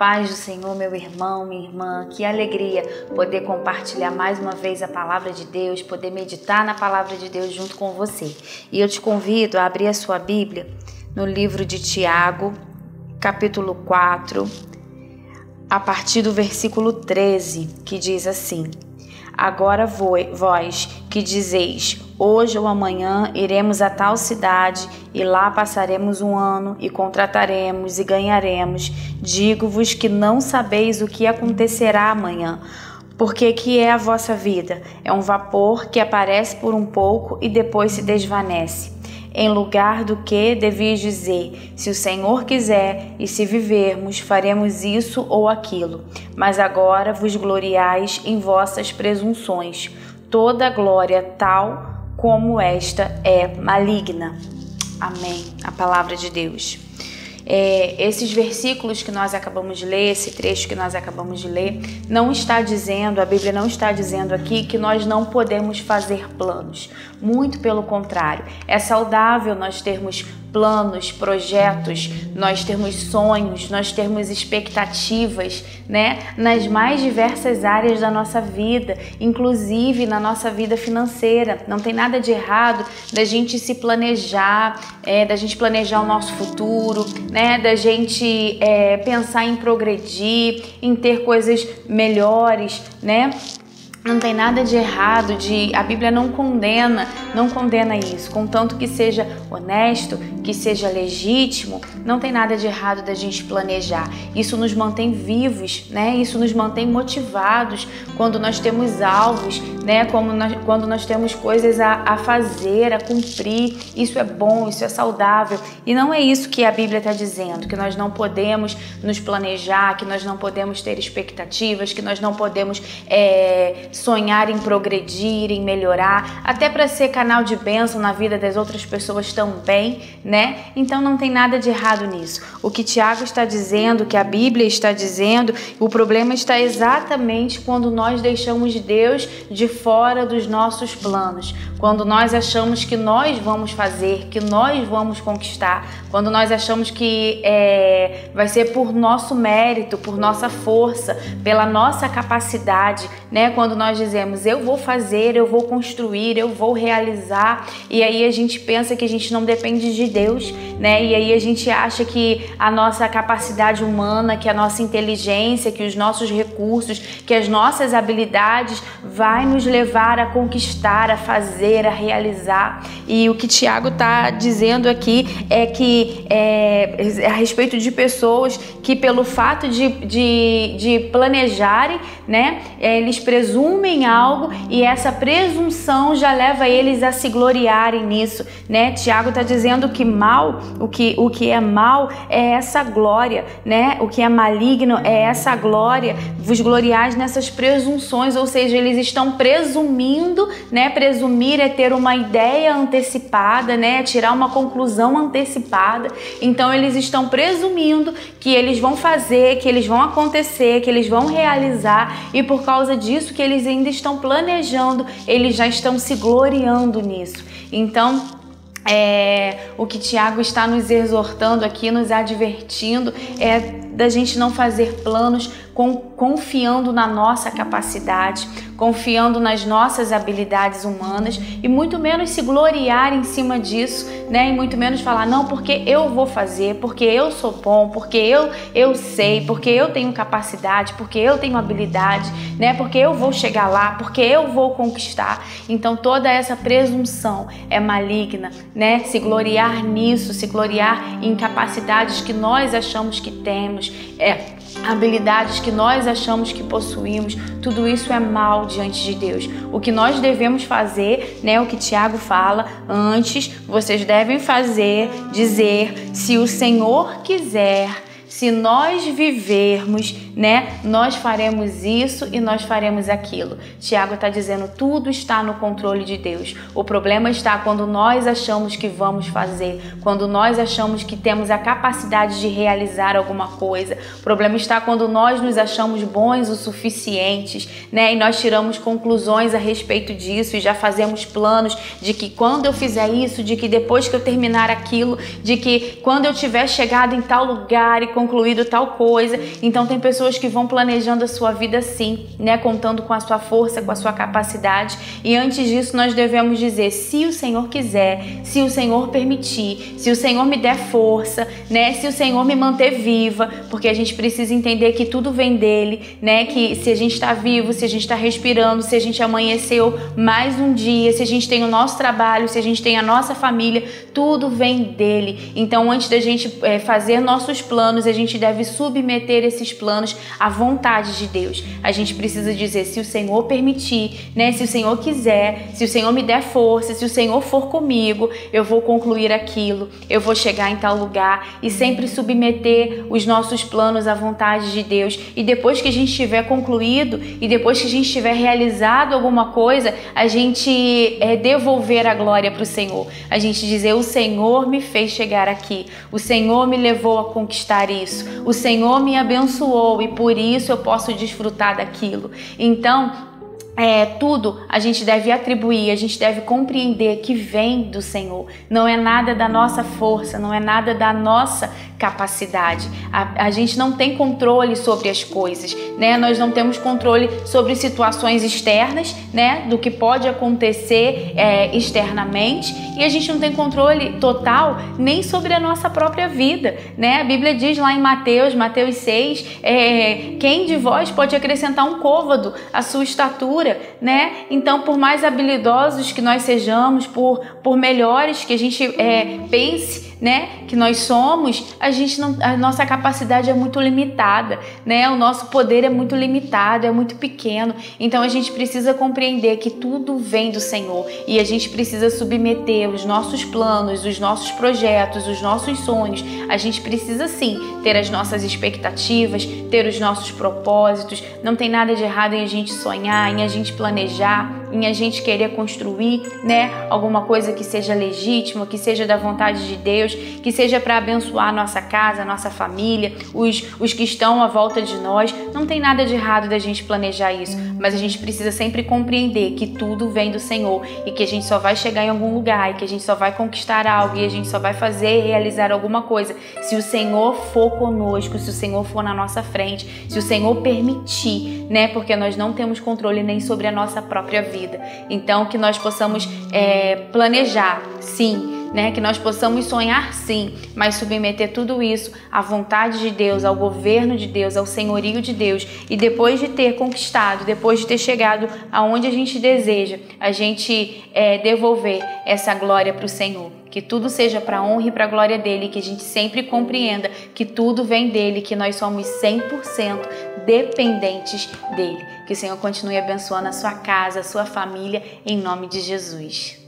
paz do Senhor, meu irmão, minha irmã, que alegria poder compartilhar mais uma vez a palavra de Deus, poder meditar na palavra de Deus junto com você. E eu te convido a abrir a sua Bíblia no livro de Tiago, capítulo 4, a partir do versículo 13, que diz assim: Agora vós que dizeis, hoje ou amanhã iremos a tal cidade e lá passaremos um ano e contrataremos e ganharemos, digo-vos que não sabeis o que acontecerá amanhã. Porque que é a vossa vida? É um vapor que aparece por um pouco e depois se desvanece. Em lugar do que devias dizer, se o Senhor quiser e se vivermos, faremos isso ou aquilo. Mas agora vos gloriais em vossas presunções. Toda glória tal como esta é maligna. Amém. A palavra de Deus. Esses versículos que nós acabamos de ler, esse trecho que nós acabamos de ler, não está dizendo, a Bíblia não está dizendo aqui que nós não podemos fazer planos. Muito pelo contrário, é saudável nós termos planos, projetos, nós termos sonhos, nós termos expectativas, né? Nas mais diversas áreas da nossa vida, inclusive na nossa vida financeira. Não tem nada de errado da gente se planejar, da gente planejar o nosso futuro, né? Da gente pensar em progredir, em ter coisas melhores, né? Não tem nada de errado, a Bíblia não condena isso, contanto que seja honesto, que seja legítimo, não tem nada de errado da gente planejar. Isso nos mantém vivos, né? Isso nos mantém motivados quando nós temos alvos, né? Quando nós temos coisas a fazer, a cumprir. Isso é bom, isso é saudável. E não é isso que a Bíblia está dizendo, que nós não podemos nos planejar, que nós não podemos ter expectativas, que nós não podemos sonhar em progredir, em melhorar, até para ser canal de bênção na vida das outras pessoas também, né? Então não tem nada de errado nisso. O que Tiago está dizendo, o que a Bíblia está dizendo, o problema está exatamente quando nós deixamos Deus de fora dos nossos planos, quando nós achamos que nós vamos fazer, que nós vamos conquistar, quando nós achamos que vai ser por nosso mérito, por nossa força, pela nossa capacidade, né? Quando nós dizemos, eu vou fazer, eu vou construir, eu vou realizar, e aí a gente pensa que a gente não depende de Deus, né? E aí a gente acha que a nossa capacidade humana, que a nossa inteligência, que os nossos recursos, que as nossas habilidades vai nos levar a conquistar, a fazer, a realizar. E o que Tiago está dizendo aqui é que a respeito de pessoas que pelo fato de planejarem, né, eles presumem algo e essa presunção já leva eles a se gloriarem nisso, né? Tiago está dizendo que o que é mal é essa glória, né? O que é maligno é essa glória, vos gloriais nessas presunções, ou seja, eles estão presumindo, né? Presumir é ter uma ideia antecipada, né? Tirar uma conclusão antecipada. Então eles estão presumindo que eles vão fazer, que eles vão acontecer, que eles vão realizar, e por causa disso que eles ainda estão planejando, eles já estão se gloriando nisso. Então, o que Tiago está nos exortando aqui, nos advertindo, é da gente não fazer planos confiando na nossa capacidade, confiando nas nossas habilidades humanas, e muito menos se gloriar em cima disso, né? E muito menos falar, não, porque eu vou fazer, porque eu sou bom, porque eu sei, porque eu tenho capacidade, porque eu tenho habilidade, né? Porque eu vou chegar lá, porque eu vou conquistar. Então toda essa presunção é maligna, né? Se gloriar nisso, se gloriar em capacidades que nós achamos que temos, habilidades que nós achamos que possuímos, tudo isso é mal diante de Deus. O que nós devemos fazer, né, o que Tiago fala, antes vocês devem dizer, se o Senhor quiser, se nós vivermos, né? Nós faremos isso e nós faremos aquilo. Tiago está dizendo, tudo está no controle de Deus. O problema está quando nós achamos que vamos fazer, quando nós achamos que temos a capacidade de realizar alguma coisa. O problema está quando nós nos achamos bons o suficientes, né? E nós tiramos conclusões a respeito disso e já fazemos planos de que quando eu fizer isso, de que depois que eu terminar aquilo, de que quando eu tiver chegado em tal lugar e concluído tal coisa. Então tem pessoas que vão planejando a sua vida assim, né? Contando com a sua força, com a sua capacidade. E antes disso nós devemos dizer, se o Senhor quiser, se o Senhor permitir, se o Senhor me der força, né? Se o Senhor me manter viva, porque a gente precisa entender que tudo vem dele, né? Que se a gente está vivo, se a gente está respirando, se a gente amanheceu mais um dia, se a gente tem o nosso trabalho, se a gente tem a nossa família, tudo vem dele. Então antes da gente fazer nossos planos, a gente deve submeter esses planos à vontade de Deus. A gente precisa dizer, se o Senhor permitir, né? Se o Senhor quiser, se o Senhor me der força, se o Senhor for comigo, eu vou concluir aquilo, eu vou chegar em tal lugar, e sempre submeter os nossos planos à vontade de Deus. E depois que a gente tiver concluído e depois que a gente tiver realizado alguma coisa, a gente devolver a glória para o Senhor. A gente dizer, o Senhor me fez chegar aqui, o Senhor me levou a conquistar isso, o Senhor me abençoou e por isso eu posso desfrutar daquilo. Então, tudo a gente deve atribuir, a gente deve compreender que vem do Senhor. Não é nada da nossa força, não é nada da nossa capacidade. A gente não tem controle sobre as coisas, né? Nós não temos controle sobre situações externas, né? Do que pode acontecer externamente, e a gente não tem controle total nem sobre a nossa própria vida, né? A Bíblia diz lá em Mateus 6, quem de vós pode acrescentar um côvado à sua estatura, né? Então, por mais habilidosos que nós sejamos, por melhores que a gente pense, né, que nós somos, a nossa capacidade é muito limitada, né? O nosso poder é muito limitado, é muito pequeno. Então a gente precisa compreender que tudo vem do Senhor e a gente precisa submeter os nossos planos, os nossos projetos, os nossos sonhos. A gente precisa sim ter as nossas expectativas, ter os nossos propósitos. Não tem nada de errado em a gente sonhar, em a gente planejar, em a gente querer construir, né, alguma coisa que seja legítima, que seja da vontade de Deus, que seja para abençoar a nossa casa, a nossa família, os que estão à volta de nós. Não tem nada de errado da gente planejar isso, mas a gente precisa sempre compreender que tudo vem do Senhor e que a gente só vai chegar em algum lugar e que a gente só vai conquistar algo e a gente só vai fazer, realizar alguma coisa se o Senhor for conosco, se o Senhor for na nossa frente, se o Senhor permitir, né? Porque nós não temos controle nem sobre a nossa própria vida. Então, que nós possamos planejar, sim, né? Que nós possamos sonhar sim, mas submeter tudo isso à vontade de Deus, ao governo de Deus, ao senhorio de Deus. E depois de ter conquistado, depois de ter chegado aonde a gente deseja, a gente devolver essa glória para o Senhor. Que tudo seja para a honra e para a glória dele, que a gente sempre compreenda que tudo vem dele, que nós somos 100% dependentes dele. Que o Senhor continue abençoando a sua casa, a sua família, em nome de Jesus.